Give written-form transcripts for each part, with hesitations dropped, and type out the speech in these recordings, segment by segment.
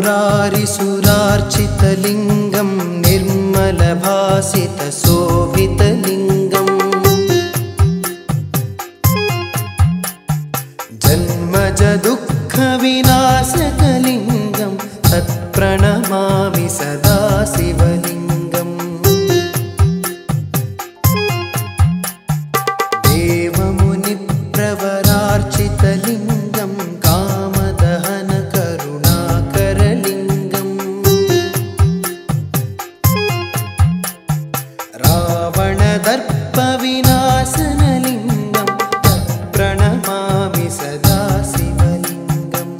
ब्रह्ममुरारिसुरार्चितलिङ्गं निर्मलभासितशोभितलिङ्गम् जन्मजदुःखविनाशकलिङ्गं तत्प्रणमामि सदा शिवलिङ्गम् देवमुनिप्रवरार्चितलिङ्गं कामदहनकरुणाकरलिङ्गम् रावणदर्पविनाशनलिङ्गं तत्प्रणमामि सदा शिवलिङ्गम्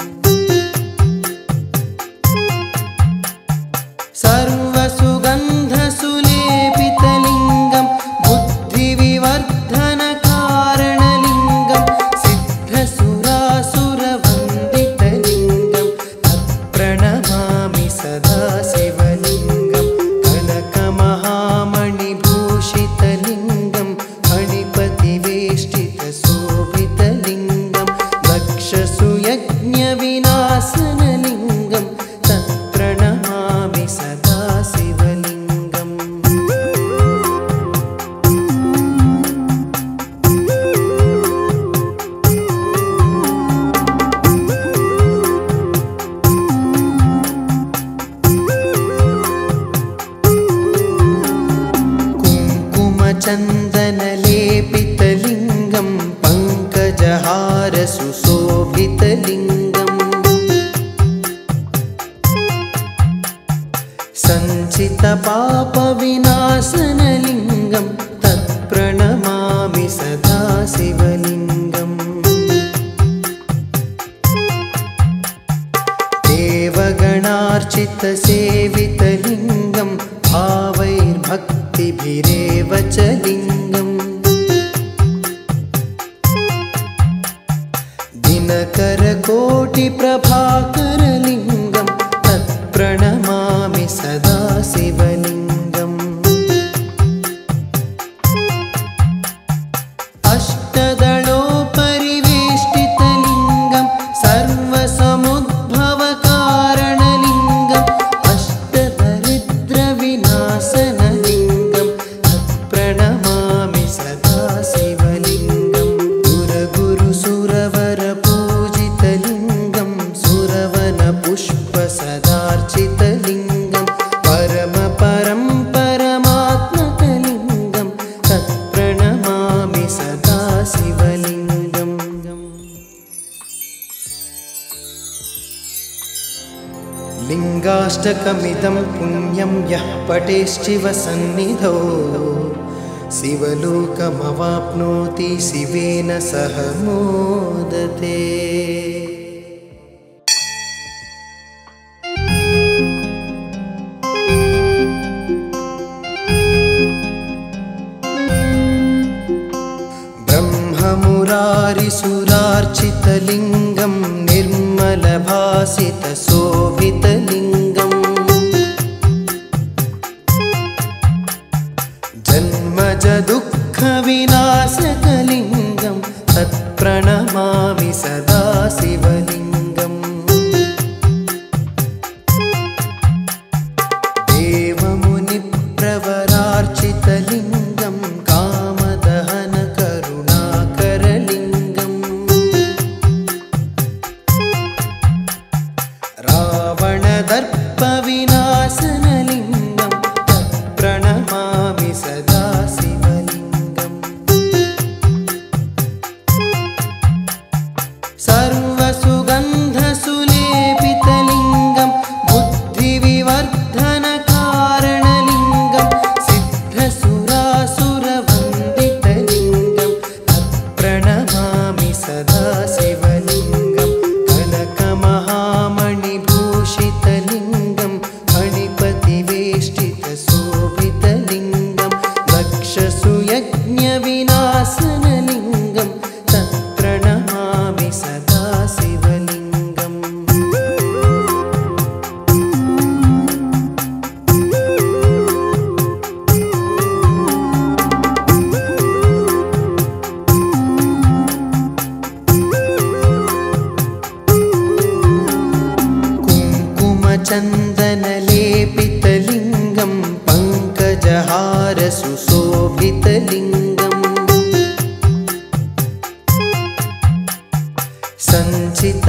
सर्वसुगन्धसुलेपितलिङ्गं बुद्धिविवर्धनकारणलिङ्गं सिद्धसुरासुरवन्दितलिङ्गं तत्प्रणमामि सदा शिवलिङ्गं कनकमहामणिभूषितलिङ्गं फणिपतिवेष्टितशोभितलिङ्गं दक्षसुयज्ञविनाशनलिङ्गं तत्प्रणमामि सदा शिवलिङ्गम् कुङ्कुमचन्दनलेपितलिङ्गं पङ्कजहारसुशोभितलिङ्गम् सञ्चितपापविनाशनलिङ्गं तत्प्रणमामि सदा शिवलिङ्गम् देवगणार्चितसेवितलिङ्गं भावैर्भक्तिभिरेव च लिङ्गम् दिनकरकोटिप्रभाकरलिङ्गं तत्प्रणमामि सदा शिवलिङ्गम् अष्टदलोपरिवेष्टितलिङ्गं सर्वसमुद्भवकारणलिङ्गम् अष्टदरिद्रविनाशनलिङ्गं तत्प्रणमामि सदा शिवलिङ्गम् सुरगुरुसुरवरपूजितलिङ्गं सुरवनपुष्पसदार्चितलिङ्गं परमपरं परमात्मकलिङ्गं तत्प्रणमामि सदा शिवलिङ्गम् लिङ्गाष्टकमिदं पुण्यं यः पठेश्चिवसन्निधौ शिवलोकमवाप्नोति शिवेन सह मोदते। ब्रह्ममुरारिसुरार्चितलिङ्गं निर्मलभासितशोभितलिङ्गम् जन्मजदुःखविनाशकलिङ्गं तत्प्रणमामि सदा शिवलिङ्गम् देवमुनिप्रवरार्चितलिङ्गं कामदहनकरुणाकरलिङ्गम्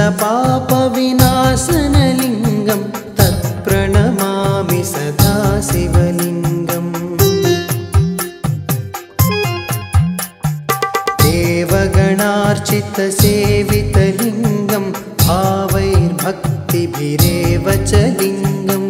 सञ्चितपापविनाशनलिङ्गं तत्प्रणमामि सदा शिवलिङ्गम् देवगणार्चितसेवितलिङ्गं भावैर्भक्तिभिरेव च लिङ्गम्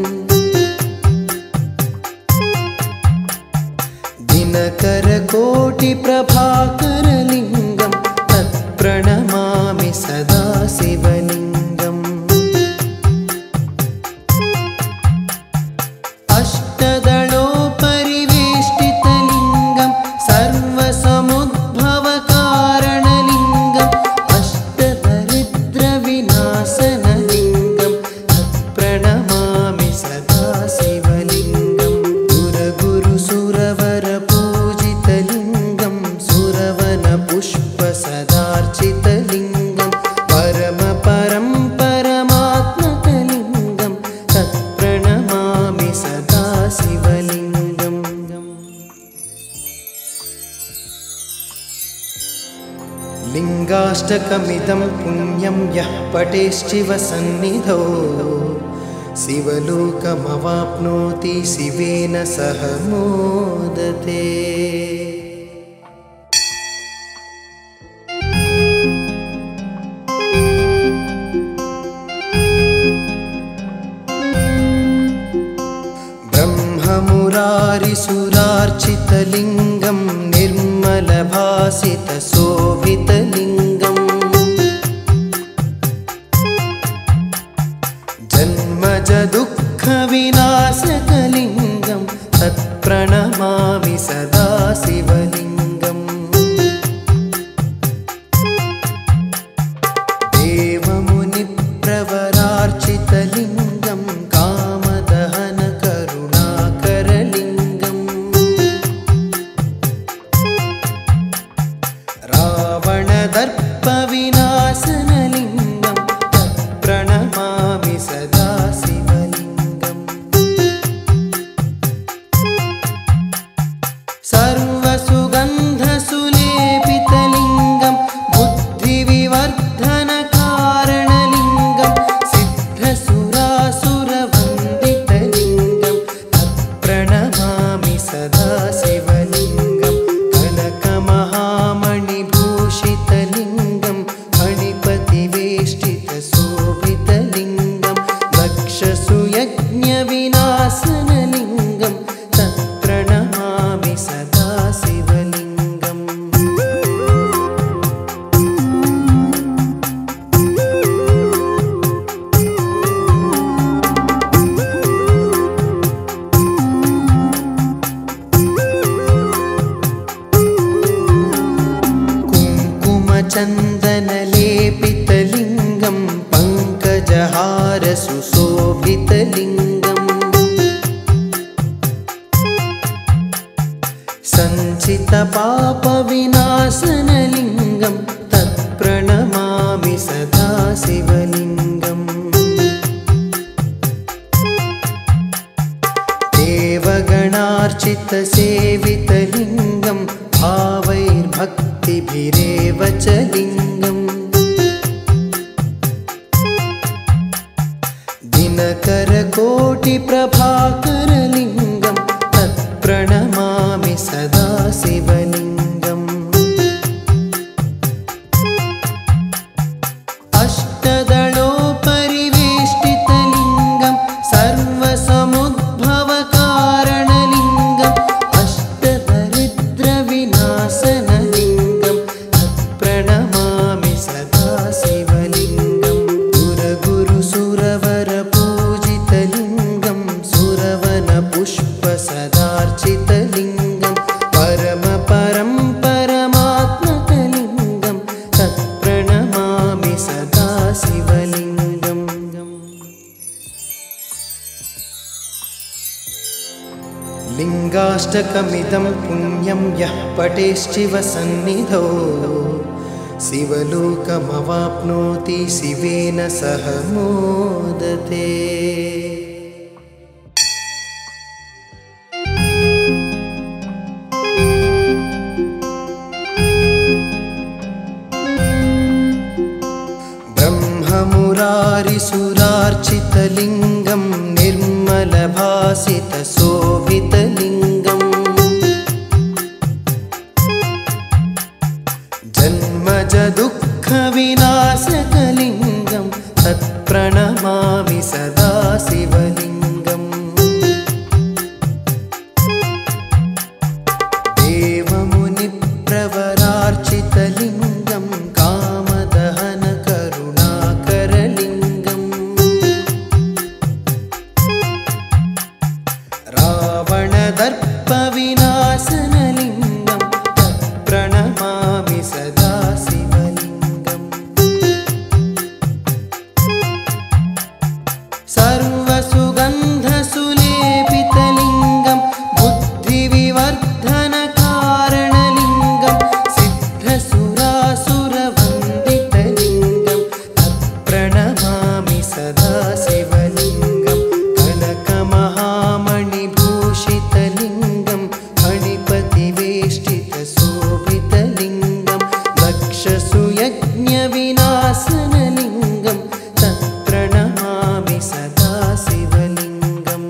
दिनकरकोटिप्रभाकरलिङ्गं तत्प्रणमामि सदा शिवलिङ्गम् अष्टदलोपरिवेष्टितलिङ्गं सर्वसमुद्भवकारणलिङ्गम् अष्टदरिद्रविनाशनलिङ्गं तत्प्रणमामि सदा शिवलिङ्गम् सुरगुरुसुरवरपूजितलिङ्गं सुरवनपुष्पसदार्चितलिङ्गं परमपरं परमात्मकलिङ्गं तत्प्रणमामि सदा शिवलिङ्गम् लिङ्गाष्टकमिदं पुण्यं यः पठेश्चिवसन्निधौ शिवलोकमवाप्नोति शिवेन सह मोदते। ब्रह्ममुरारिसुरार्चितलिङ्गं निर्मलभासितशोभितलिङ्गम् जन्मजदुःखविनाशकलिङ्गं तत्प्रणमामि सदा शिवलिङ्गम् देवमुनिप्रवरार्चितलिङ्गं कामदहनकरुणाकरलिङ्गम् रावणदर्पविनाशनलिङ्गं तत्प्रणमामि सदा शिवलिङ्गम् सर्वसुगन्धसुलेपितलिङ्गं बुद्धिविवर्धनकारणलिङ्गं सिद्धसुरासुरवन्दितलिङ्गं तत्प्रणमामि सदा शिवलिङ्गं कनकमहामणिभूषितलिङ्गं फणिपतिवेष्टितशोभितलिङ्गं दक्षसुयज्ञविनाशनलिङ्गं तत्प्रणमामि सदा शिवलिङ्गम् कुङ्कुमचन्दनलेपितलिङ्गं पङ्कजहारसुशोभितलिङ्गम् सञ्चितपापविनाशनलिङ्गं तत्प्रणमामि सदा शिवलिङ्गम् देवगणार्चितसेवितलिङ्गं भावैर्भक्तिभिरेव च लिङ्गम् दिनकरकोटिप्रभाकरलिङ्गं तत्प्रणमामि सदा शिवलिङ्गम् अष्टदलोपरिवेष्टितलिङ्गं सर्वसमुद्भवकारणलिङ्गम् अष्टदरिद्रविनाशनलिङ्गं तत्प्रणमामि सदा शिवलिङ्गम् सुरगुरुसुरवरपूजितलिङ्गं सुरवनपुष्पसदार्चितलिङ्गं परमपरं परमात्मकलिङ्गं तत्प्रणमामि सदा शिवलिङ्गम् लिङ्गाष्टकमिदं पुण्यं यः पठेश्चिवसन्निधौ शिवलोकमवाप्नोति शिवेन सह मोदते। ब्रह्ममुरारिसुरार्चितलिङ्गं निर्मलभासितशोभितलिङ्गम् जन्मजदुःखविनाशकलिङ्गं तत्प्रणमामि सदा शिवलिङ्गम् देवमुनिप्रवरार्चितलिङ्गं कामदहनकरुणाकरलिङ्गम् रावणदर्पविनाशनलिङ्गं तत्प्रणमामि सदा शिवलिङ्गम् सर्वसुगन्धसुलेपितलिङ्गं बुद्धिविवर्धनकारणलिङ्गं सिद्धसुरासुरवन्दितलिङ्गं तत्प्रणमामि सदा शिवलिङ्गं कनकमहामणिभूषितलिङ्गं फणिपतिवेष्टितशोभितलिङ्गं दक्षसुयज्ञविनाशनलिङ्गं तत्प्रणमामि सदा शिवलिङ्गम्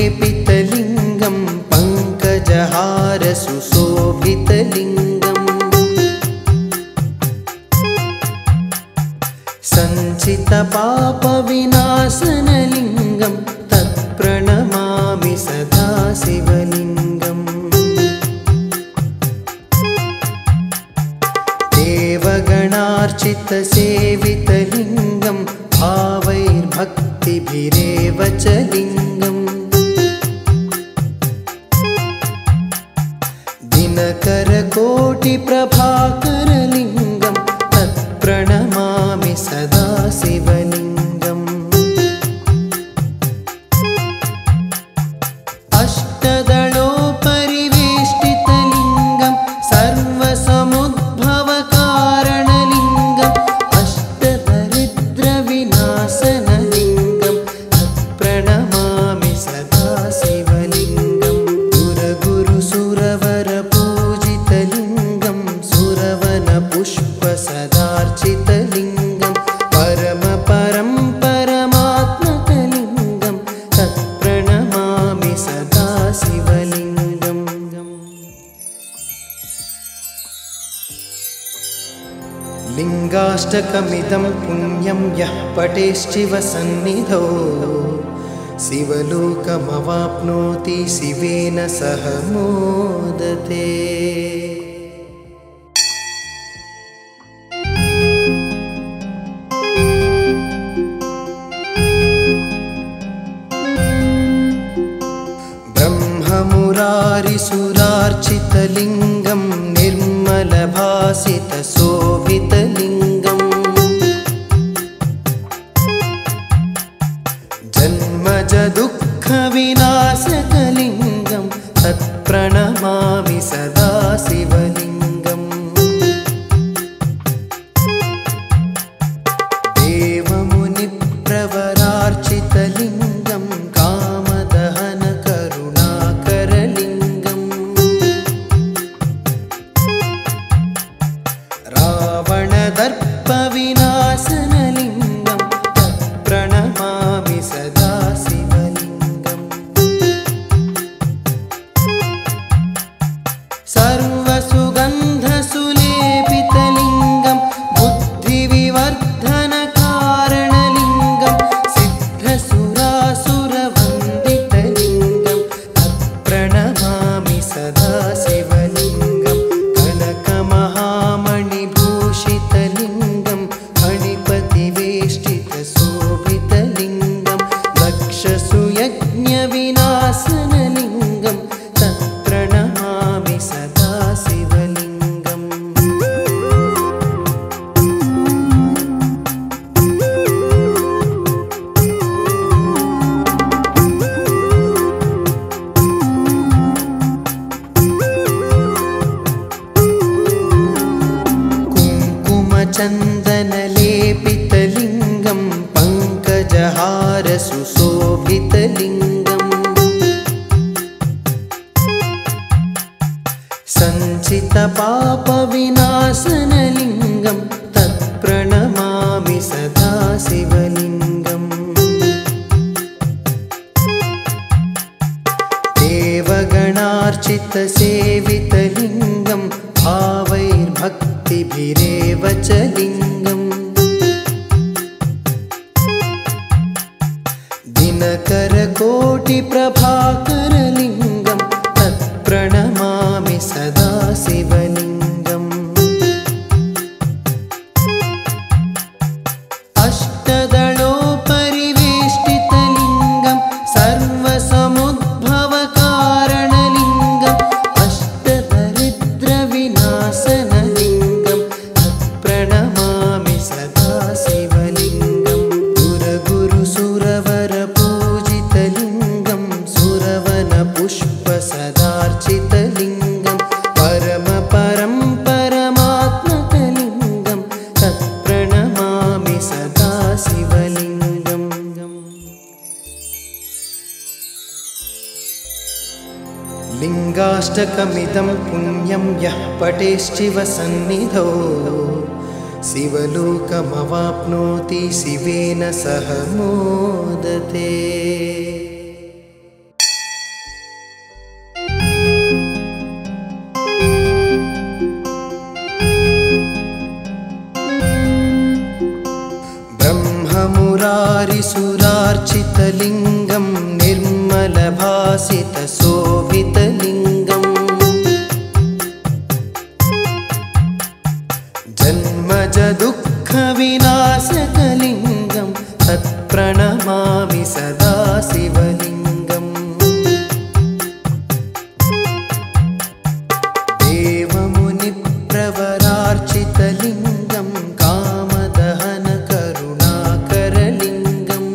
कुङ्कुमचन्दनलेपितलिङ्गं पङ्कजहारसुशोभितलिङ्गम् सञ्चितपापविनाशनलिङ्गं तत्प्रणमामि सदा शिवलिङ्गम् देवगणार्चितसेवितलिङ्गं भावैर्भक्तिभिरेव च लिङ्गम् दिनकरकोटिप्रभाकरलिङ्गं तत्प्रणमामि सदा शिवलिङ्गम् अष्टदलोपरिवेष्टितलिङ्गं सर्वसमुद्भवकारणलिङ्गम् अष्टदरिद्रविनाशनलिङ्गं तत्प्रणमामि सदा शिवलिङ्गम् सुरगुरुसुरवरपूजितलिङ्गं सुरवनपुष्पसदार्चितलिङ्गं परमपरं परमात्मकलिङ्गं तत्प्रणमामि सदा शिवलिङ्गम् लिङ्गाष्टकमिदं पुण्यं यः पठेश्चिवसन्निधौ शिवलोकमवाप्नोति शिवेन सह मोदते। ब्रह्ममुरारिसुरार्चितलिङ्गं निर्मलभासितशोभितलिङ्गम् जन्मजदुःखविनाशकलिङ्गं तत्प्रणमामि सदा शिवलिङ्गम् देवमुनिप्रवरार्चितलिङ्गं कामदहनकरुणाकरलिङ्गम् कुङ्कुमचन्दनलेपितलिङ्गं पङ्कजहार सुशोभितलिङ्गम् सञ्चितपापविनाशनलिङ्गं तत्प्रणमामि सदा शिवलिङ्गम् देवगणार्चितसेवितलिङ्गं भावैर्भक्तिभिरेव च लिङ्गम् दिनकरकोटिप्रभाकरलिङ्गं तत्प्रणमामि सदा शिवलिङ्गम् अष्टदलोपरिवेष्टितलिङ्गं सर्वसमुद्भवकारणलिङ्गम् अष्टदरिद्रविनाशनलिङ्गं तत्प्रणमामि सदा शिवलिङ्गम् सुरगुरुसुरवरपूजितलिङ्गं सुरवनपुष्पसदार्चितलिङ्गं परमपरं परमात्मकलिङ्गं तत्प्रणमामि सदा शिवलिङ्गम् लिङ्गाष्टकमिदं पुण्यं यः पठेश्चिवसन्निधौ शिवलोकमवाप्नोति शिवेन सह मोदते। ब्रह्ममुरारिसुरार्चितलिङ्गं निर्मलभासितशोभितलिङ्गम् जन्मजदुःखविनाशकलिङ्गं तत्प्रणमामि सदा शिवलिङ्गम् देवमुनिप्रवरार्चितलिङ्गं कामदहनकरुणाकरलिङ्गम्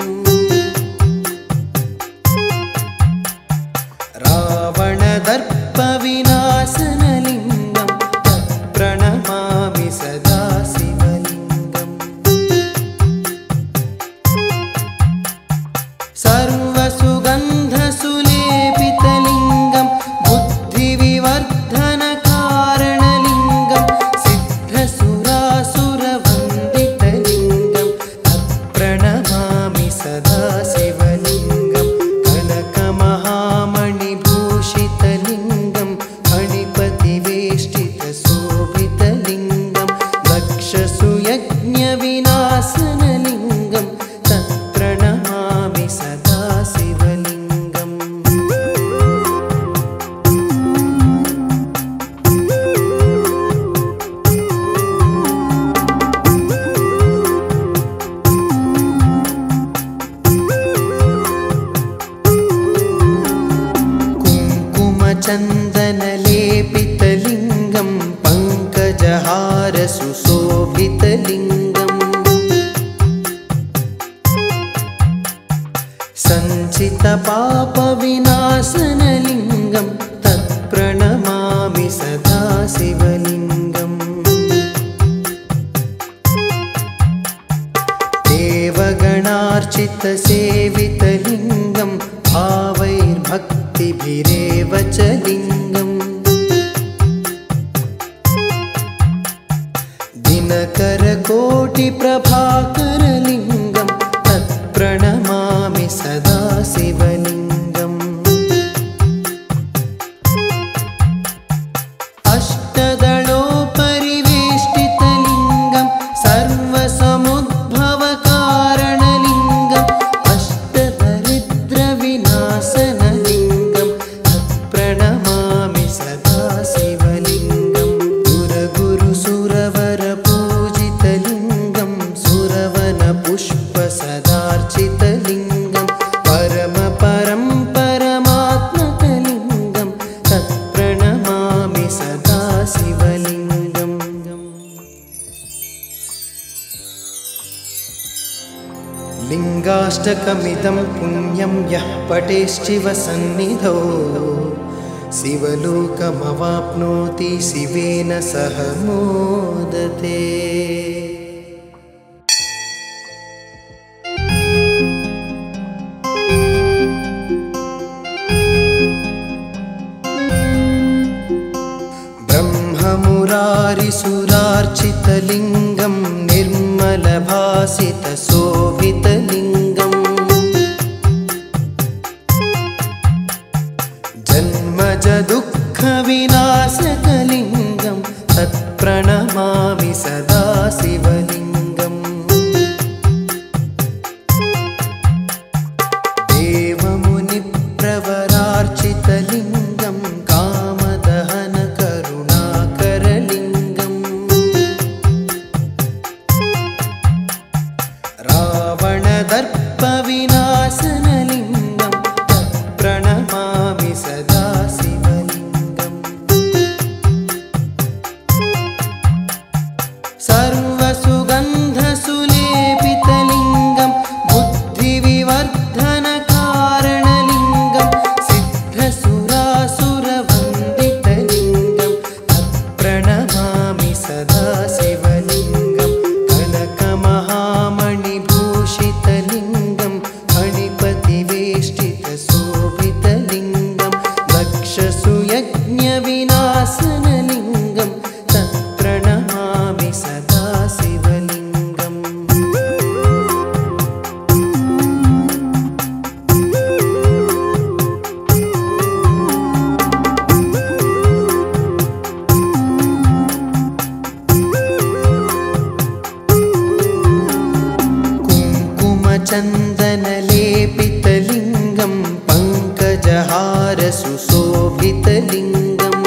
रावणदर्पविनाशनलिङ्गं तत्प्रणमामि सदा शिवलिङ्गम् सर्वसुगन्धसुलेपितलिङ्गं बुद्धिविवर्धनकारणलिङ्गं सिद्धसुरासुरवन्दितलिङ्गं तत्प्रणमामि सदा शिवलिङ्गं कनकमहामणिभूषितलिङ्गं फणिपतिवेष्टितशोभितलिङ्गं दक्षसुयज्ञविनाशनलिङ्गं तत्प्रणमामि सदा शिवलिङ्गम् कुङ्कुमचन्दनलेपितलिङ्गं पङ्कजहार सुशोभितलिङ्गम् सञ्चितपापविनाशनलिङ्गं तत्प्रणमामि सदा शिवलिङ्गम् देवगणार्चितसेवितलिङ्गं भावैर्भक्तिभिरेव च लिङ्गम् दिनकरकोटिप्रभाकरलिङ्गं तत्प्रणमामि सदा शिवलिङ्गम् अष्टदलोपरिवेष्टितलिङ्गं सर्वसमुद्भवकारणलिङ्गम् अष्टदरिद्रविनाशनलिङ्गं तत्प्रणमामि सदा शिवलिङ्गम् सुरगुरुसुरवरपूजितलिङ्गं सुरवनपुष्पसदार्चितलिङ्गं परमपरं परमात्मकलिङ्गं तत्प्रणमामि सदा शिवलिङ्गम् लिङ्गाष्टकमिदं पुण्यं यः पठेश्चिवसन्निधौ शिवलोकमवाप्नोति शिवेन सह मोदते। निर्मलभासितशोभितलिङ्गम् जन्मज दुःखविनाशकलिङ्गं तत्प्रणमामि सदा शिवलिङ्गम् देवमुनिप्रवरार्चितलिङ्गं कामदहन करुणाकरलिङ्गम् रावणदर्पविनाशनलिङ्गं तत्प्रणमामि सदा शिवलिङ्गम् सर्वसुगन्धसुलेपितलिङ्गं बुद्धिविवर्धनकारणलिङ्गं सिद्धसुरासुरवन्दितलिङ्गं तत्प्रणमामि सदा शिवलिङ्गं कनकमहामणिभूषितलिङ्गं फणिपतिवेष्टितशोभितलिङ्गं दक्षसुयज्ञविनाशनलिङ्गं तत्प्रणमामि सदा शिवलिङ्गम् कुङ्कुमचन्दनलेपितलिङ्गं पङ्कजहारसुशोभितलिङ्गम्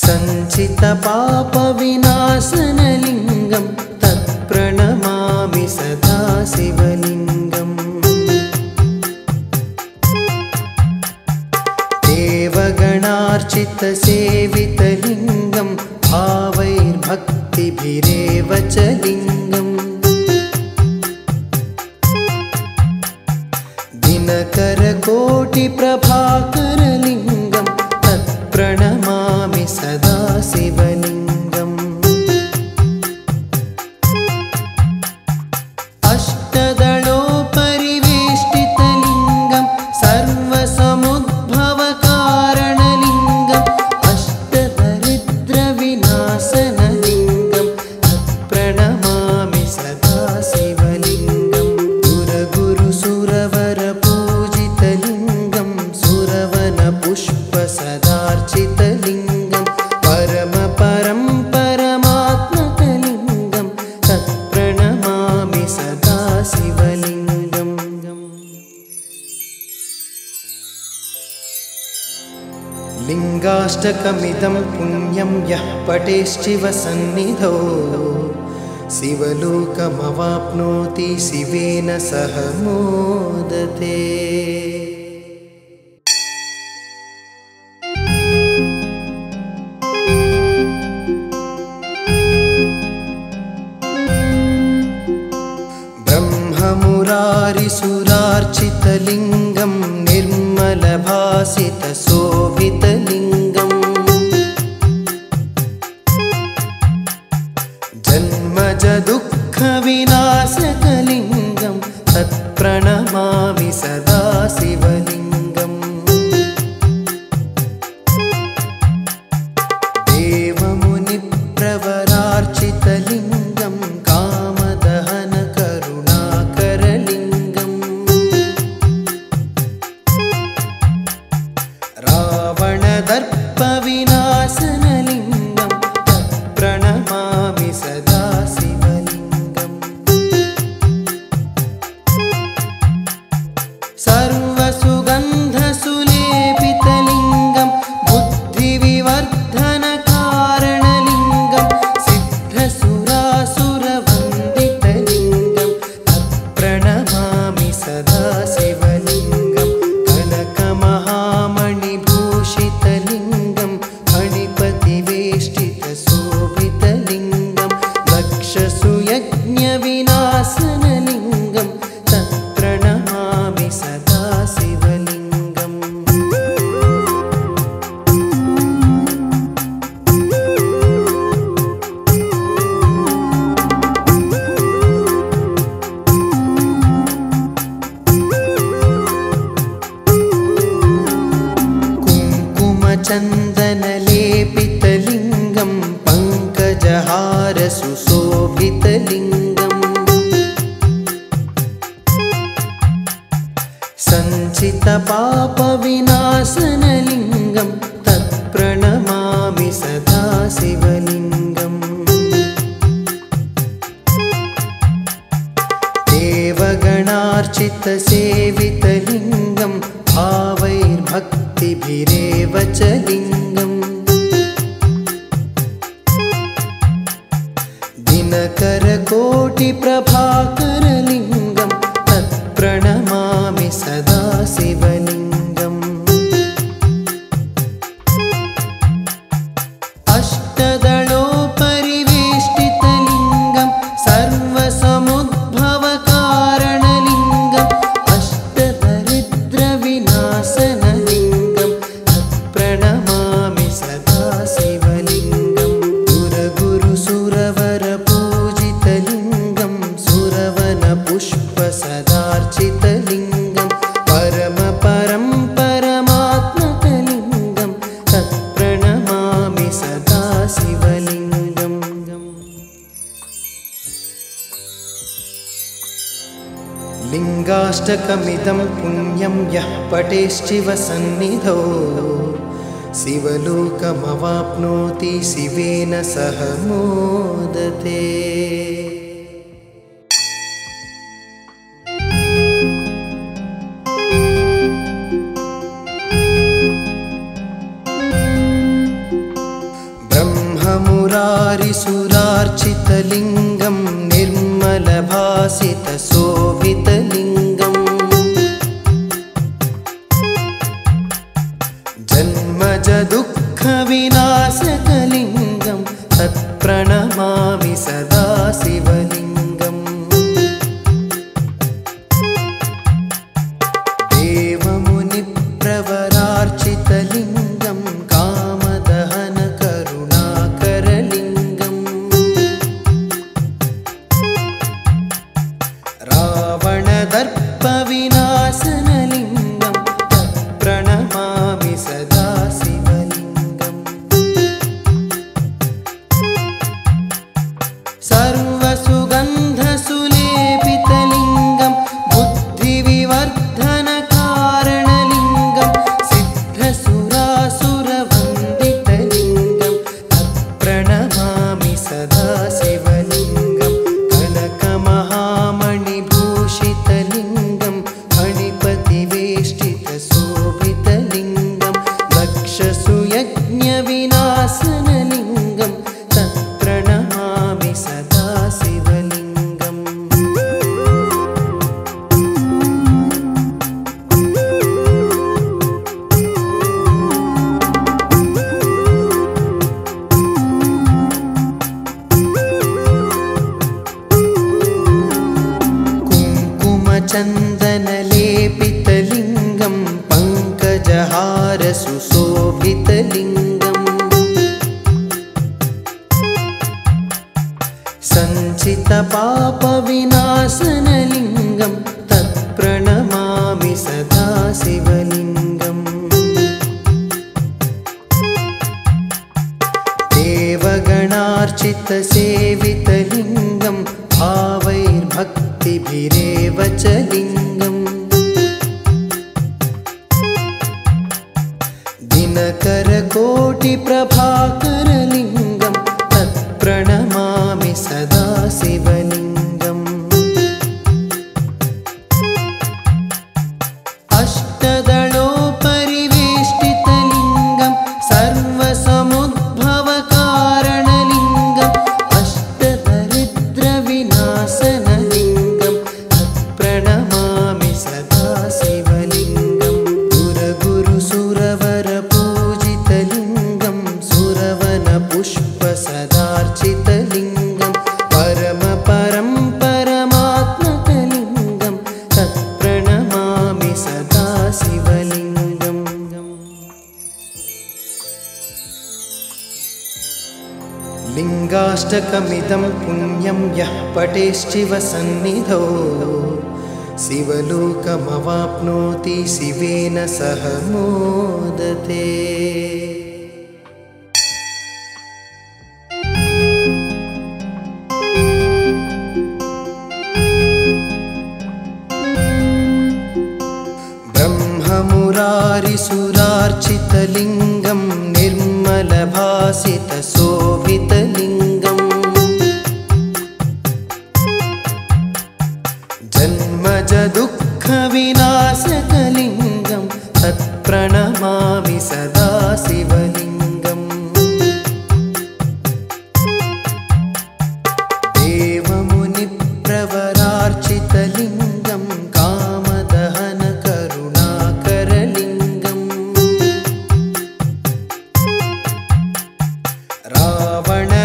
सञ्चितपापविनाशनलिङ्गं तत्प्रणमामि सदा शिवलिङ्गम् देवगणार्चितसेवितलिङ्गं भावैर्भक्तिभिरेव च लिङ्गम् दिनकरकोटिप्रभाकरलिङ्गं तत्प्रणमामि सदा शिवलिङ्गम् अष्टदलोपरिवेष्टितलिङ्गं सर्वसमुद्भवकारणलिङ्गम् अष्टदरिद्रविनाशनलिङ्गं तत्प्रणमामि सदा शिवलिङ्गम् सुरगुरुसुरवरपूजितलिङ्गं सुरवनपुष्पसदार्चितलिङ्गं परमपरं परमात्मकलिङ्गं तत्प्रणमामि सदा शिवलिङ्गम् लिङ्गाष्टकमिदं पुण्यं यः पठेश्चिवसन्निधौ शिवलोकमवाप्नोति शिवेन सह मोदते। ब्रह्ममुरारिसुरार्चितलिङ्गं निर्मलभासितशोभितलिङ्गम् जन्मज दुःखविनाशकलिङ्गं तत्प्रणमामि सदा शिवलिङ्गम् देवमुनिप्रवरार्चितलिङ्गं कामदहन करुणाकरलिङ्गम् रावणदर्पविनाशनलिङ्गं तत्प्रणमामि सदा शिवलिङ्गम् सर्वसु पङ्कजहार सुशोभितलिङ्गम् सञ्चितपापविनाशनलिङ्गं तत्प्रणमामि सदा शिवलिङ्गम् देवगणार्चितसेवितलिङ्गं भावैर्भक्तिभिरेव च लिङ्गम् दिनकरकोटिप्रभाकरलिङ्गं तत्प्रणमामि सदा शिवलिङ्गम् अष्टदलोपरिवेष्टितलिङ्गं सर्वसमुद्भवकारणलिङ्गम् अष्टदरिद्रविनाशनलिङ्गं तत्प्रणमामि सदा शिवलिङ्गम् सुरगुरुसुरवरपूजितलिङ्गं सुरवनपुष्पसदार्चितलिङ्गं परमपरं परमात्मकलिङ्गं तत्प्रणमामि सदा शिवलिङ्गम् लिङ्गाष्टकमिदं पुण्यं यः पठेश्चिवसन्निधौ शिवलोकमवाप्नोति शिवेन सह मोदते। ब्रह्ममुरारिसुरार्चितलिङ्गं निर्मलभासितशोभितलिङ्गम् जन्मजदुःखविनाशकलिङ्गं तत्प्रणमामि सदा शिवलिङ्गम् देवमुनिप्रवरार्चितलिङ्गं कामदहनकरुणाकरलिङ्गम् रावणदर्पविनाशनलिङ्गं तत्प्रणमामि सदा शिवलिङ्गम् सर्वसुगन्धसुलेपितलिङ्गं बुद्धिविवर्धनकारणलिङ्गं सिद्धसुरासुरवन्दितलिङ्गं तत्प्रणमामि सदा शिवलिङ्गं कनकमहामणिभूषितलिङ्गं फणिपतिवेष्टितशोभितलिङ्गं दक्षसुयज्ञविनाशनलिङ्गं तत्प्रणमामि सदा शिवलिङ्गम् कुङ्कुमचन्दनलेपितलिङ्गं पङ्कजहार सुशोभितलिङ्गम् सञ्चितपापविनाशनलिङ्गं तत्प्रणमामि सदा शिवलिङ्गम् देवगणार्चितसेवितलिङ्गं भावैर्भक्तिभिरेव च लिङ्गम् दिनकरकोटिप्रभाकरलिङ्गं तत्प्रणमामि सदा शिवलिङ्गम् अष्टदलोपरिवेष्टितलिङ्गं सर्वसमुद्भवकारणलिङ्गम् अष्टदरिद्रविनाशनलिङ्गं तत्प्रणमामि सदा शिवलिङ्गम् सुरगुरुसुरवरपूजितलिङ्गं सुरवनपुष्पसदार्चितलिङ्गं परमपरं परमात्मकलिङ्गं तत्प्रणमामि सदा शिवलिङ्गम् लिङ्गाष्टकमिदं पुण्यं यः पठेश्चिवसन्निधौ शिवलोकमवाप्नोति शिवेन सह मोदते।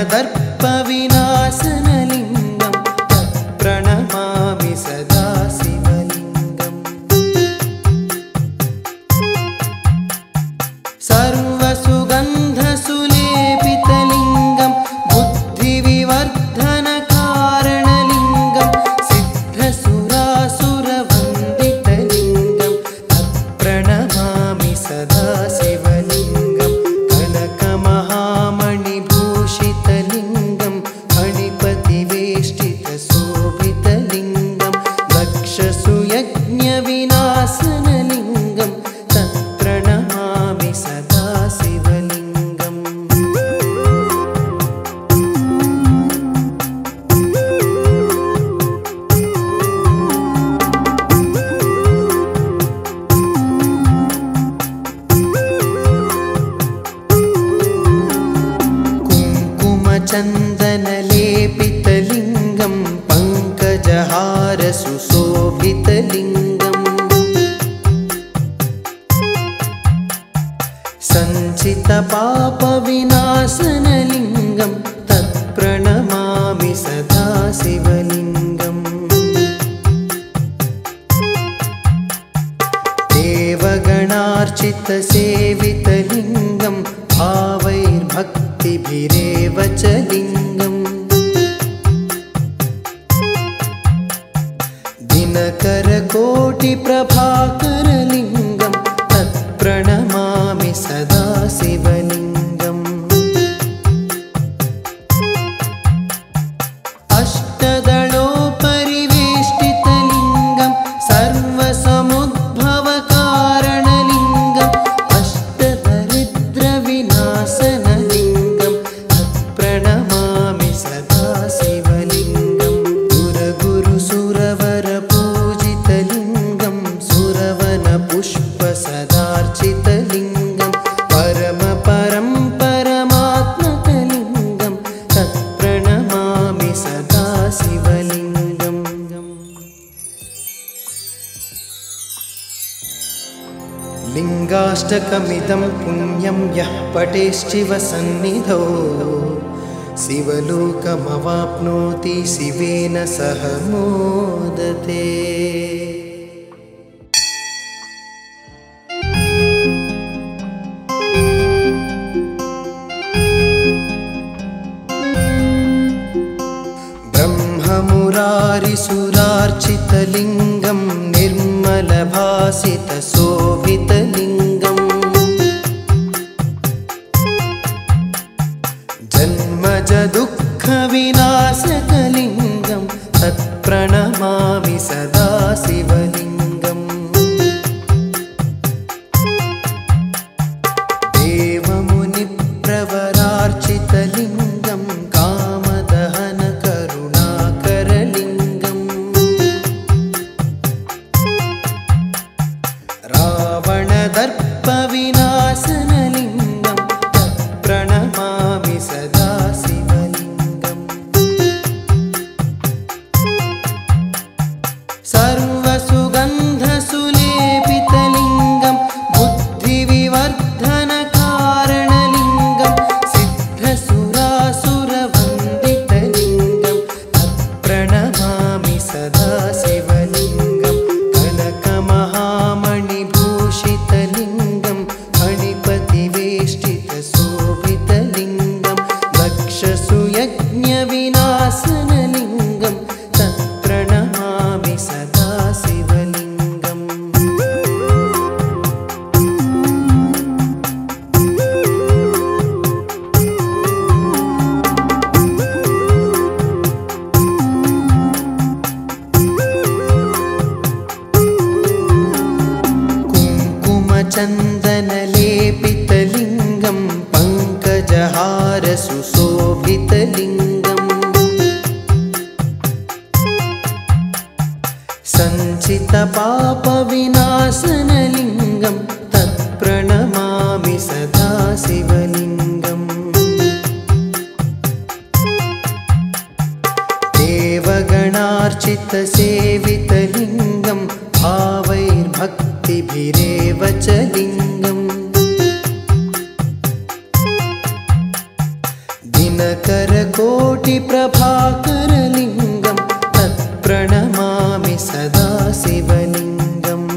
रावणदर्पविनाशनलिङ्गं तत्प्रणमामि सदा शिवलिङ्गम् सर्वसुगन्धसुलेपितलिङ्गं बुद्धिविवर्धनकारणलिङ्गं सिद्धसुरासुरवन्दितलिङ्गं तत्प्रणमामि सदा शिवलिङ्गं कनकमहामणिभूषितलिङ्गं फणिपतिवेष्टितशोभितलिङ्गं दक्षसुयज्ञविनाशनलिङ्गं तत्प्रणमामि सदा शिवलिङ्गम् कुङ्कुमचन्दनलेपितलिङ्गं पङ्कजहारसुशोभितलिङ्गम् सञ्चितपापविनाशनलिङ्गं तत्प्रणमामि सदा शिवलिङ्गम् देवगणार्चितसेवितलिङ्गं भावैर्भक्तिभिरेव च लिङ्गम् दिनकरकोटिप्रभाकरलिङ्गं तत्प्रणमामि सदा शिवलिङ्गम् अष्टदलोपरिवेष्टितलिङ्गं सर्वसमुद्भवकारणलिङ्गम् अष्टदरिद्रविनाशनलिङ्गं तत्प्रणमामि सदा शिवलिङ्गम् सुरगुरुसुरवरपूजितलिङ्गं सुरवनपुष्पसदार्चितलिङ्गं परमपरं परमात्मकलिङ्गं तत्प्रणमामि सदा शिवलिङ्गम् लिङ्गाष्टकमिदं पुण्यं यः पठेश्चिवसन्निधौ शिवलोकमवाप्नोति शिवेन सह मोदते। ब्रह्ममुरारिसुरार्चितलिङ्गं निर्मलभासितशोभितलिङ्गम् जन्मजदुःखविनाशकलिङ्गं तत्प्रणमामि सदा शिवलिङ्गम् देवमुनिप्रवरार्चितलिङ्गं कामदहनकरुणाकरलिङ्गम् रावणदर्पविनाशनलिङ्गं तत्प्रणमामि सदा शिवलिङ्गम् सर्वसुगन्धसुलेपितलिङ्गं बुद्धिविवर्धनकारणलिङ्गं सिद्धसुरासुरवन्दितलिङ्गं तत्प्रणमामि सदा शिवलिङ्गं कनकमहामणिभूषितलिङ्गं फणिपतिवेष्टितशोभितलिङ्गं दक्षसुयज्ञविनाशनलिङ्गं तत्प्रणमामि सदा शिवलिङ्गम् कुङ्कुमचन्दनलेपितलिङ्गं पङ्कजहारसुशोभितलिङ्गम् सञ्चितपापविनाशनलिङ्गं तत्प्रणमामि सदा शिवलिङ्गम् देवगणार्चितसेवितलिङ्गं भावैर्भक्तिभिरेव च लिङ्गम् दिनकरकोटिप्रभाकरलिङ्गं तत्प्रणमामि सदा शिवलिङ्गम्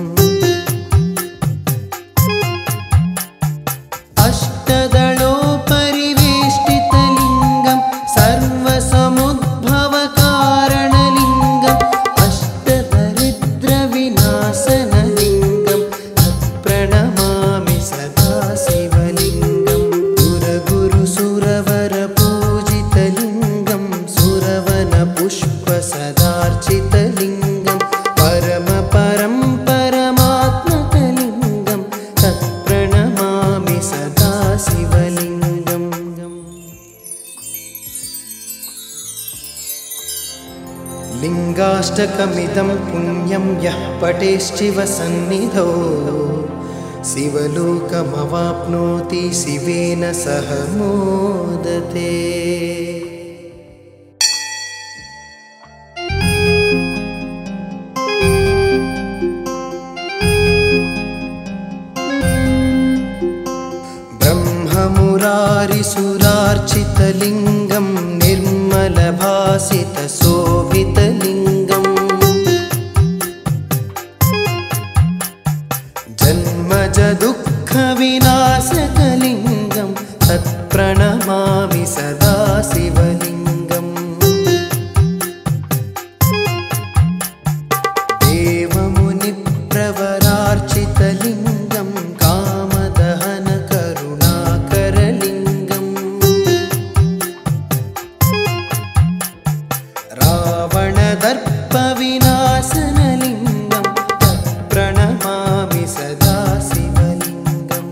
अष्टदलोपरिवेष्टितलिङ्गं सर्वसमुद्भवकारणलिङ्गम् अष्टदरिद्रविनाशनलिङ्गं तत्प्रणमामि सदा शिवलिङ्गम् सुरगुरुसुरवरपूजितलिङ्गं सुरवनपुष्पसदार्चितलिङ्गं परमपरं परमात्मकलिङ्गं तत्प्रणमामि सदा शिवलिङ्गम् लिङ्गाष्टकमिदं पुण्यं यः पठेश्चिवसन्निधौ शिवलोकमवाप्नोति शिवेन सह मोदते। ब्रह्ममुरारिसुरार्चितलिङ्गं निर्मलभासितशोभितलिङ्गम् जन्मजदुःखविनाशकलिङ्गं तत्प्रणमामि सदा शिवलिङ्गम् देवमुनिप्रवरार्चितलिङ्गं कामदहनकरुणाकरलिङ्गम् रावणदर्पविनाशनलिङ्गं तत्प्रणमामि सदा शिवलिङ्गम्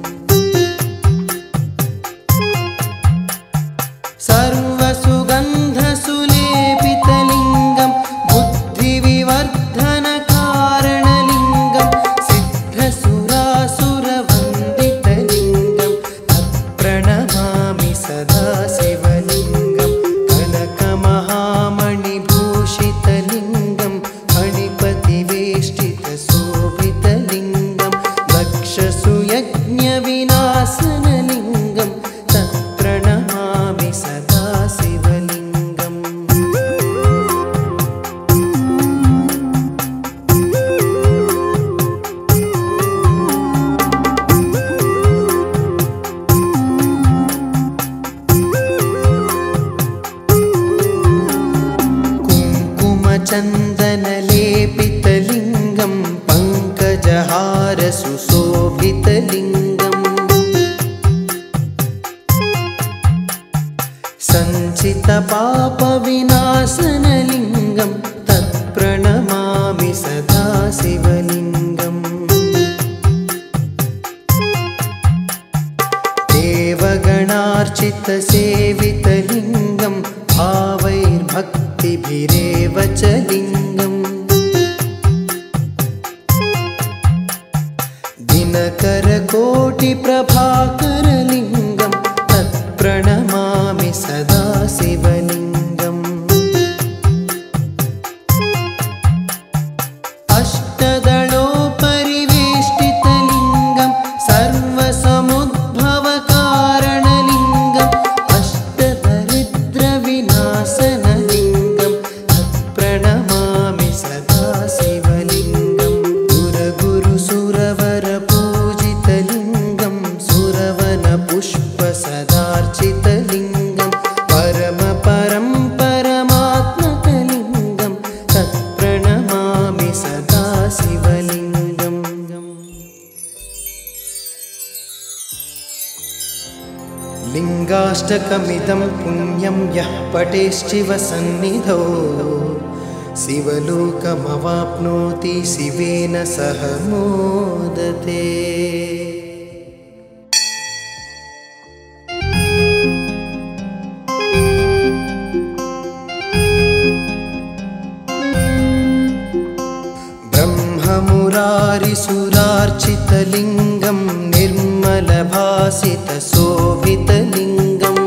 सर्वसुगन्धसुलेपितलिङ्गं बुद्धिविवर्धनकारणलिङ्गं सिद्धसुरासुरवन्दितलिङ्गं तत्प्रणमामि सदा शिवलिङ्गं कनकमहामणिभूषितलिङ्गं फणिपतिवेष्टितशोभितलिङ्गं दक्षसुयज्ञविनाशनलिङ्गं तत्प्रणमामि सदा शिवलिङ्गम् कुङ्कुमचन्दनलेपितलिङ्गं पङ्कजहारसुशोभितलिङ्गम् सञ्चितपापविनाशनलिङ्गं तत्प्रणमामि सदा शिवलिङ्गम् देवगणार्चितसेवितलिङ्गं भावैर्भक्तिभिरेव च लिङ्गम् दिनकरकोटिप्रभाकरलिङ्गं तत्प्रणमामि सदा शिवलिङ्गम् अष्टदलोपरिवेष्टितलिङ्गं सर्वसमुद्भवकारणलिङ्गम् अष्टदरिद्रविनाशनलिङ्गं तत्प्रणमामि सदा शिवलिङ्गम् सुरगुरुसुरवरपूजितलिङ्गं सुरवनपुष्पसदार्चितलिङ्गं परमपरं परमात्मकलिङ्गं तत्प्रणमामि सदा शिवलिङ्गम् लिङ्गाष्टकमिदं पुण्यं यः पठेश्चिवसन्निधौ शिवलोकमवाप्नोति शिवेन सह मोदते। ब्रह्ममुरारिसुरार्चितलिङ्गं निर्मलभासितशोभितलिङ्गम्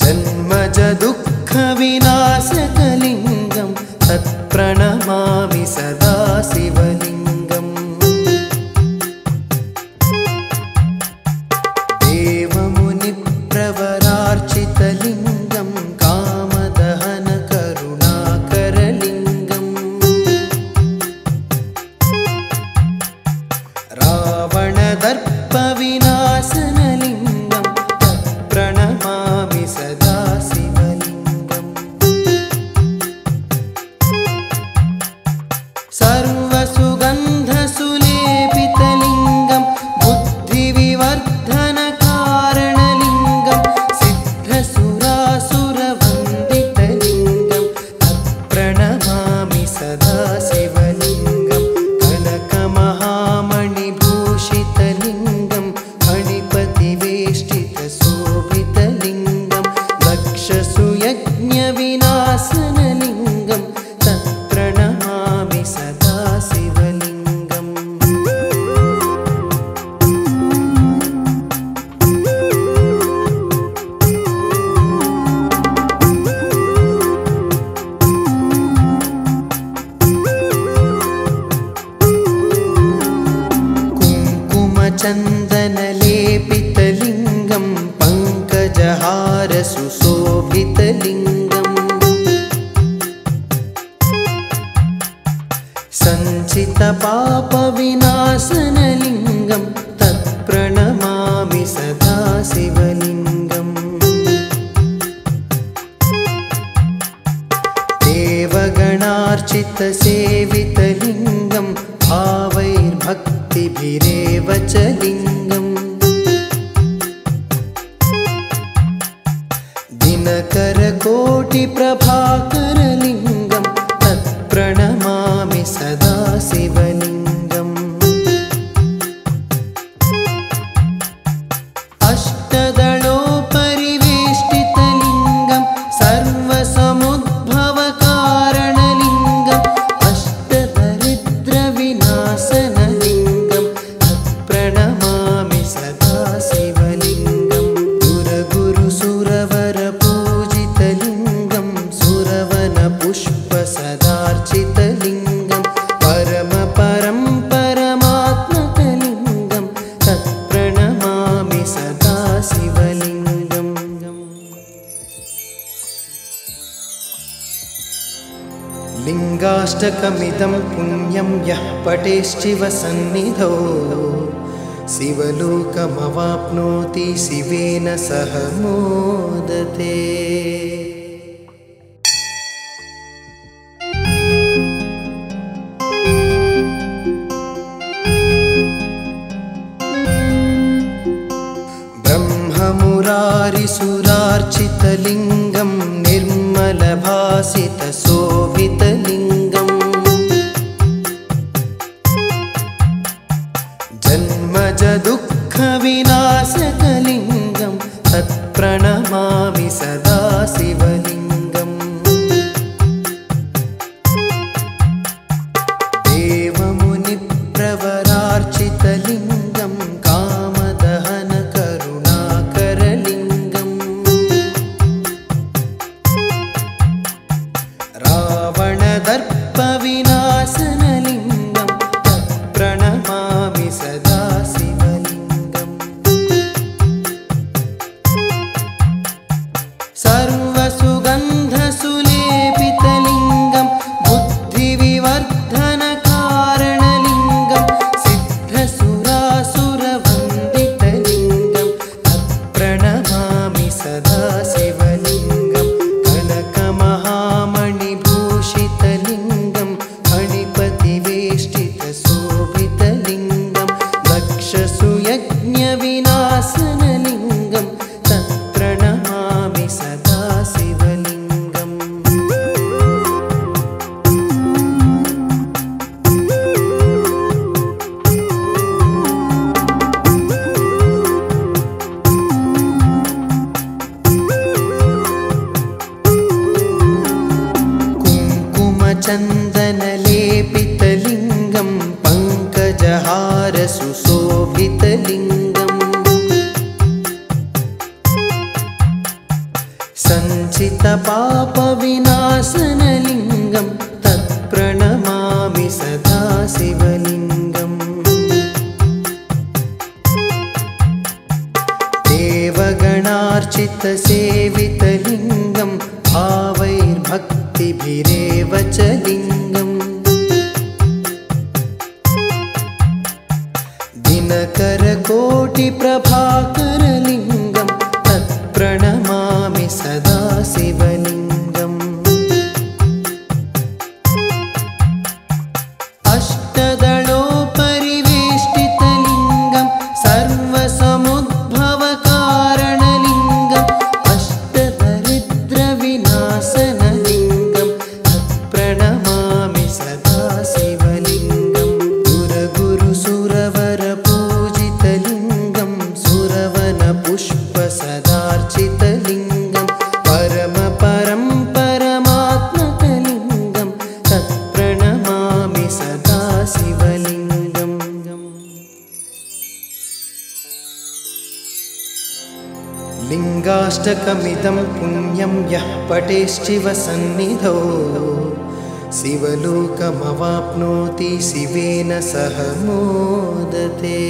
जन्मजदुःखविनाशकलिङ्गं तत्प्रणमामि सदा शिवलिङ्गम् सुशोभितलिङ्गम् सञ्चितपापविनाशनलिङ्गं तत्प्रणमामि सदा शिवलिङ्गम् देवगणार्चितसेवितलिङ्गं भावैर्भक्तिभिरेव च लिङ्गम् दिनकरकोटिप्रभाकरलिङ्गं तत्प्रणमामि सदा शिवलिङ्गम् अष्टदलोपरिवेष्टितलिङ्गं सर्वसमुद्भवकारणलिङ्गम् अष्टदरिद्रविनाशनलिङ्गं तत्प्रणमामि सदा शिवलिङ्गम् सुरगुरुसुरवरपूजितलिङ्गं सुरवनपुष्पसदार्चितलिङ्गं परमपरं परमात्मकलिङ्गं तत्प्रणमामि सदा शिवलिङ्गम् लिङ्गाष्टकमिदं पुण्यं यः पठेश्चिवसन्निधौ शिवलोकमवाप्नोति शिवेन सह मोदते। ब्रह्ममुरारिसुरार्चितलिङ्गं निर्मलभासितशोभितलिङ्गम् जन्मजदुःखविनाशकलिङ्गं तत्प्रणमामि सदा शिवलिङ्गम् देवमुनिप्रवरार्चितलिङ्गं कामदहनकरुणाकरलिङ्गम् रावणदर्पविनाशनलिङ्गं तत्प्रणमामि सदा शिवलिङ्गम् सर्वसुगन्धसुलेपितलिङ्गं बुद्धिविवर्धनकारणलिङ्गं सिद्धसुरासुरवन्दितलिङ्गं तत्प्रणमामि सदा शिवलिङ्गं कनकमहामणिभूषितलिङ्गं फणिपतिवेष्टितशोभितलिङ्गं दक्षसुयज्ञविनाशनलिङ्गं तत्प्रणमामि सदा शिवलिङ्गम् कुङ्कुमचन्दनलेपितलिङ्गं पङ्कजहारसुशोभितलिङ्गम् सञ्चितपापविनाशनलिङ्गं तत्प्रणमामि सदा शिवलिङ्गम् देवगणार्चितसेवितलिङ्गं भावैर्भक्तिभिरेव च लिङ्गम् दिनकरकोटिप्रभाकरलिङ्गं तत्प्रणमामि सदा शिवलिङ्गम् अष्टदलोपरिवेष्टितलिङ्गं सर्वसमुद्भवकारणलिङ्गम् अष्टदरिद्रविनाशनलिङ्गं तत्प्रणमामि सदा शिवलिङ्गम् सुरगुरुसुरवरपूजितलिङ्गं सुरवनपुष्पसदार्चितलिङ्गं परमपरं परमात्मकलिङ्गं तत्प्रणमामि सदा शिवलिङ्गम् लिङ्गाष्टकमिदं पुण्यं यः पठेश्चिवसन्निधौ शिवलोकमवाप्नोति शिवेन सह मोदते।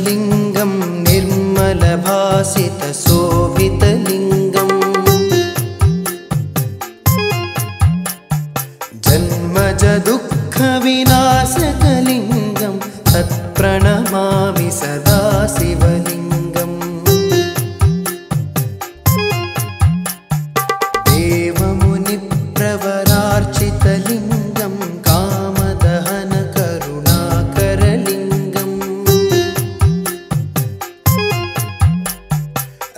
शिवलिङ्गं निर्मलभासितशोभितलिङ्गम् जन्मजदुःखविनाशकलिङ्गं तत्प्रणमामि सदा शिवलिङ्गम् देवमुनिप्रवरार्चितलिङ्गं कामदहनकरुणाकरलिङ्गम्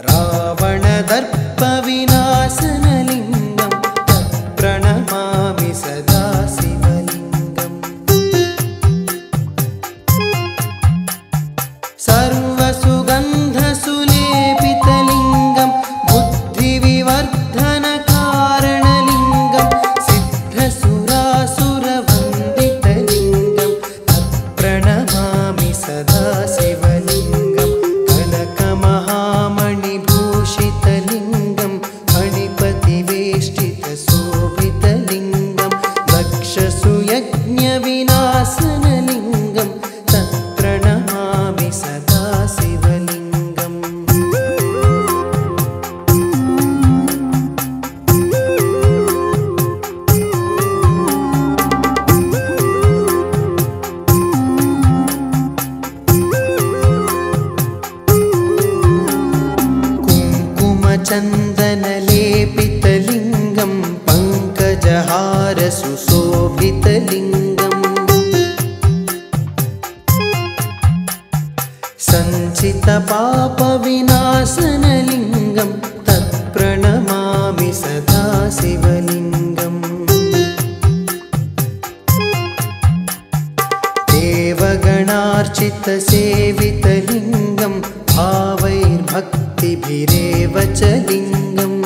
रावणदर्पविनाशनलिङ्गं तत्प्रणमामि सदा शिवलिङ्गम् सर्वसुगन्धसुलेपितलिङ्गं बुद्धिविवर्धनकारणलिङ्गं सिद्धसुरासुरवन्दितलिङ्गं तत्प्रणमामि सदा शिवलिङ्गं कनकमहामणिभूषितलिङ्गं फणिपतिवेष्टितशोभितलिङ्गं दक्षसुयज्ञविनाशनलिङ्गं तत्प्रणमामि सदा शिवलिङ्गम् कुङ्कुमचन्दनलेपितलिङ्गं पङ्कजहारसुशोभितलिङ्गम् सञ्चितपापविनाशनलिङ्गं तत्प्रणमामि सदा शिवलिङ्गम् देवगणार्चितसेवितलिङ्गं भावैर्भक्तिभिरेव च लिङ्गम्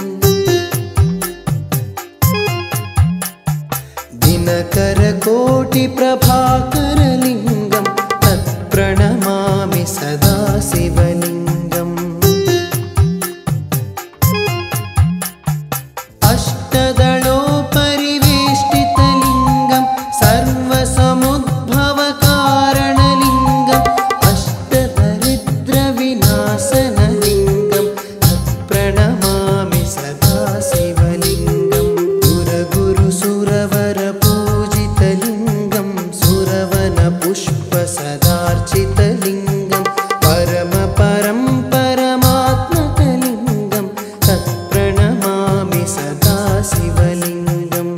दिनकरकोटिप्रभाकरलिङ्गं तत्प्रणमामि सदा शिवलिङ्गम् अष्टदलोपरिवेष्टितलिङ्गं सर्वसमुद्भवकारणलिङ्गम् अष्टदरिद्रविनाशनलिङ्गं तत्प्रणमामि सदा शिवलिङ्गम् सुरगुरुसुरवरपूजितलिङ्गं सुरवनपुष्पसदार्चितलिङ्गं परमपरं परमात्मकलिङ्गं तत्प्रणमामि सदा शिवलिङ्गम्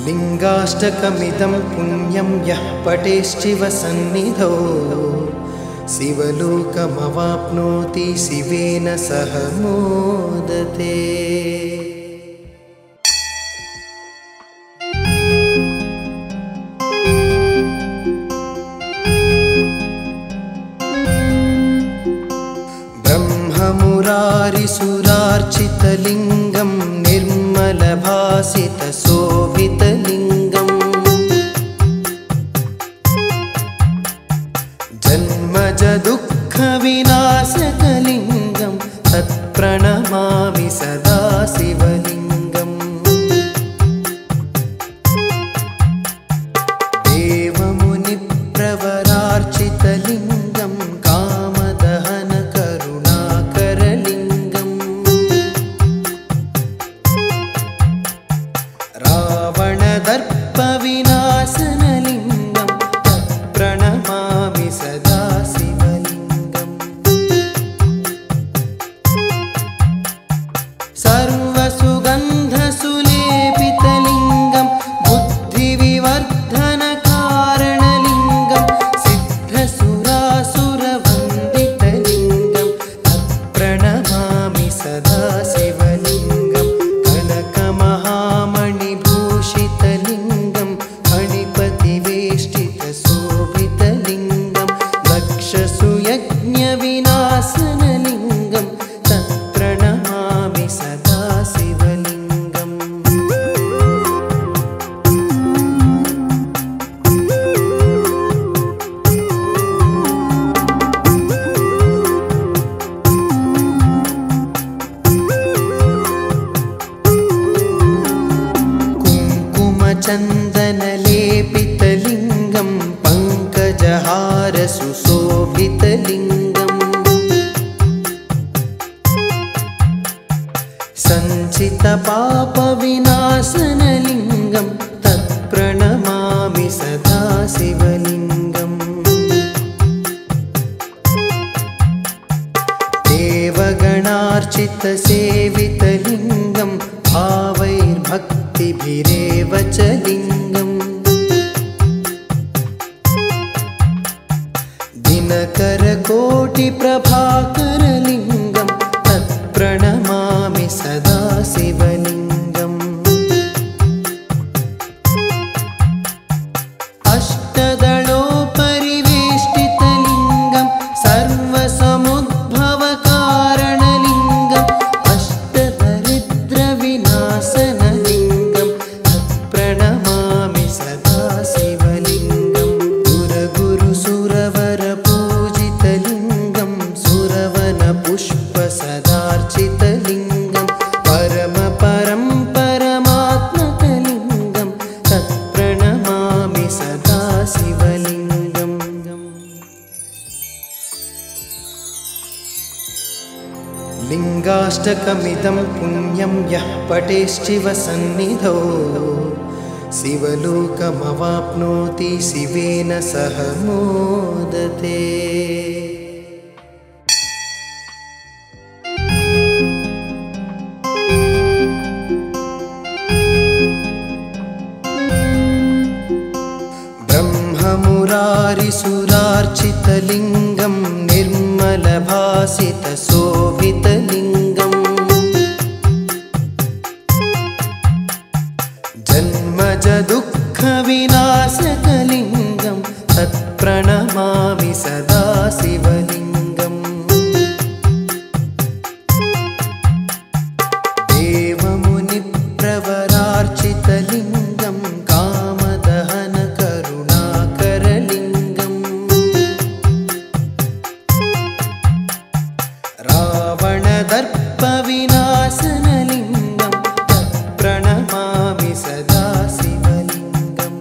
लिङ्गाष्टकमिदं पुण्यं यः पठेश्चिवसन्निधौ शिवलोकमवाप्नोति शिवेन सह मोदते। ब्रह्ममुरारिसुरार्चितलिङ्गं निर्मलभासितशोभितलिङ्गम् जन्मजदुःखविनाशकलिङ्गं तत्प्रणमामि सदा शिवलिङ्गम् देवमुनिप्रवरार्चितलिङ्गं कामदहनकरुणाकरलिङ्गम् रावणदर्पविनाशनलिङ्गं तत्प्रणमामि सदा शिवलिङ्गम् सर्वसुग ब्रह्ममुरारिसुरार्चितसेवितलिङ्गं भावैर्भक्तिभिरेव च लिङ्गम् दिनकरकोटिप्रभाकरलिङ्गं तत्प्रणमामि सदा शिवलिङ्गम् अष्टदलोपरिवेष्टितलिङ्गं सर्वसमुद्भवकारणलिङ्गम् अष्टदरिद्रविनाशनलिङ्गं तत्प्रणमामि सदा शिवलिङ्गम् सुरगुरुसुरवरपूजितलिङ्गं सुरवनपुष्पसदार्चितलिङ्गं परमपरं परमात्मकलिङ्गं तत्प्रणमामि सदा शिवलिङ्गम् लिङ्गाष्टकमिदं पुण्यं यः पठेश्चिवसन्निधौ शिवलोकमवाप्नोति शिवेन सह मोदते। ब्रह्ममुरारिसुरार्चितलिङ्गं निर्मलभासितशोभितलिङ्गम् जन्मजदुःखविनाशकलिङ्गं तत्प्रणमामि सदा शिवलिङ्गम् देवमुनिप्रवरार्चितलिङ्गं कामदहनकरुणाकरलिङ्गम् रावणदर्पविनाशनलिङ्गं तत्प्रणमामि सदा शिवलिङ्गम्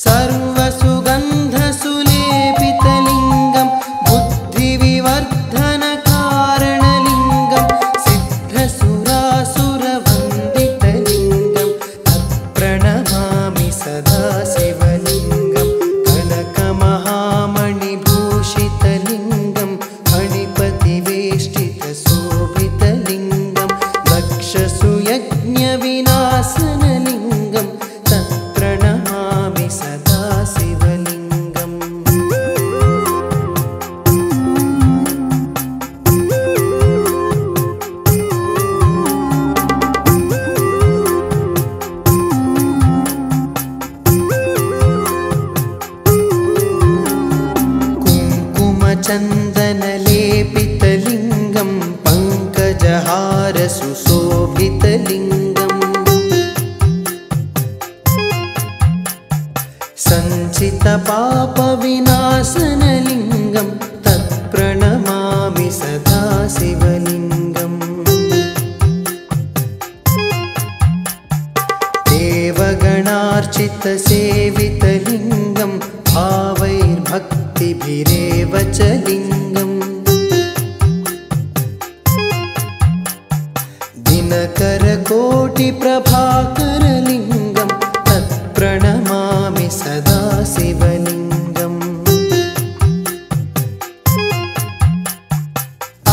सर्वसुगन्धसुलेपितलिङ्गं बुद्धिविवर्धनकारणलिङ्गं सिद्धसुरासुरवन्दितलिङ्गं तत्प्रणमामि सदा शिवलिङ्गं कनकमहामणिभूषितलिङ्गं फणिपतिवेष्टितशोभितलिङ्गं दक्षसुयज्ञविनाशनलिङ्गं तत्प्रणमामि सदा शिवलिङ्गम् कुङ्कुमचन्दनलेपितलिङ्गं पङ्कजहारसुशोभितलिङ्गम् सञ्चितपापविनाशनलिङ्गं तत्प्रणमामि सदा शिवलिङ्गम् देवगणार्चितसेवितलिङ्गं भावैर्भक्तिभिरेव च लिङ्गम् दिनकरकोटिप्रभाकरलिङ्गं तत्प्रणमामि सदा शिवलिङ्गम्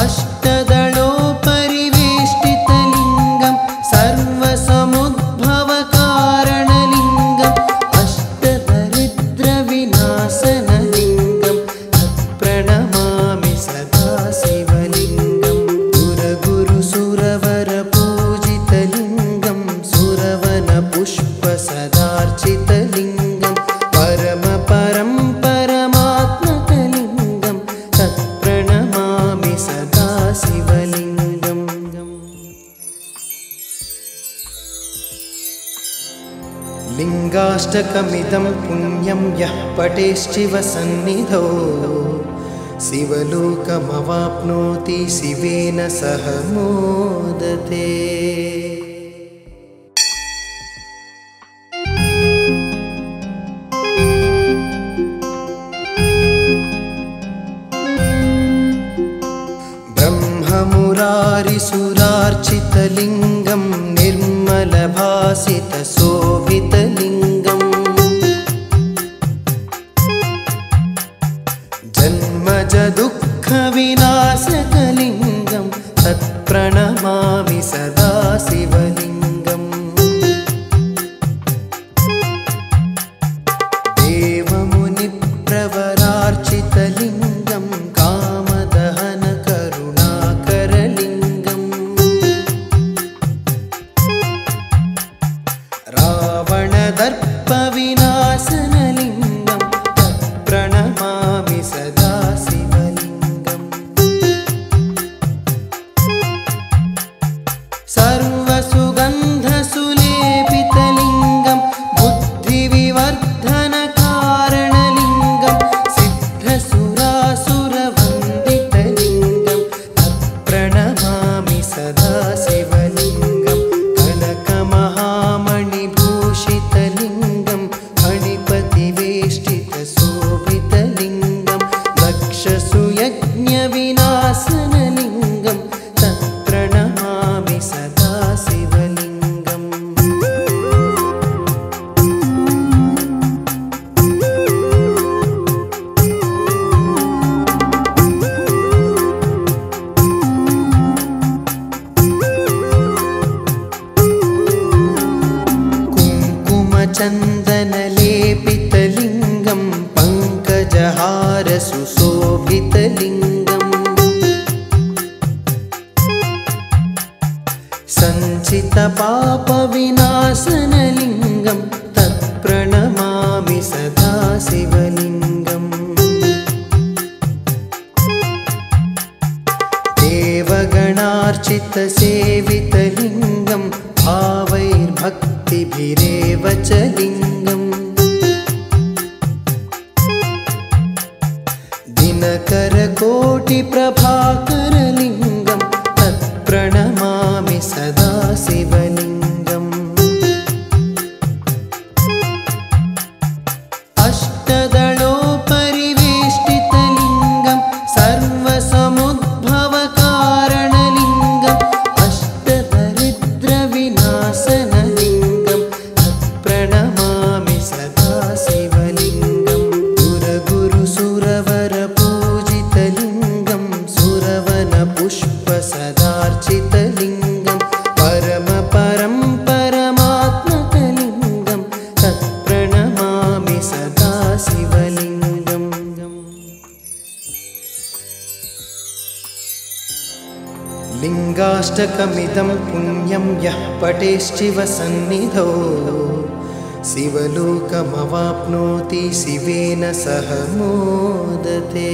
अष्टदलोपरिवेष्टितलिङ्गं सर्वसमुद्भवकारणलिङ्गम् अष्टदरिद्रविनाशनलिङ्गं तत्प्रणमामि सदा शिवलिङ्गम् सुरगुरुसुरवरपूजितलिङ्गं सुरवनपुष्पसदार्चितलिङ्गं परमपरं परमात्मकलिङ्गं तत्प्रणमामि सदा शिवलिङ्गम् लिङ्गाष्टकमिदं पुण्यं यः पठेश्चिवसन्निधौ शिवलोकमवाप्नोति शिवेन सह मोदते। ब्रह्ममुरारिसुरार्चितलिङ्गं निर्मलभासितशोभितलिङ्गम् जन्मजदुःख प्राचितसेवितलिङ्गं भावैर्भक्तिभिरेव च लिङ्गम् दिनकरकोटिप्रभाकरलिङ्गं तत्प्रणमामि सदा शिवलिङ्गम् अष्टदलोपरिवेष्टितलिङ्गं सर्वसमुद्भवकारणलिङ्गम् अष्टदरिद्रविनाशनलिङ्गं तत्प्रणमामि सदा शिवलिङ्गम् सुरगुरुसुरवरपूजितलिङ्गं सुरवनपुष्पसदार्चितलिङ्गं परमपरं परमात्मकलिङ्गं तत्प्रणमामि सदा शिवलिङ्गम् लिङ्गाष्टकमिदं पुण्यं यः पठेश्चिवसन्निधौ शिवलोकमवाप्नोति शिवेन सह मोदते।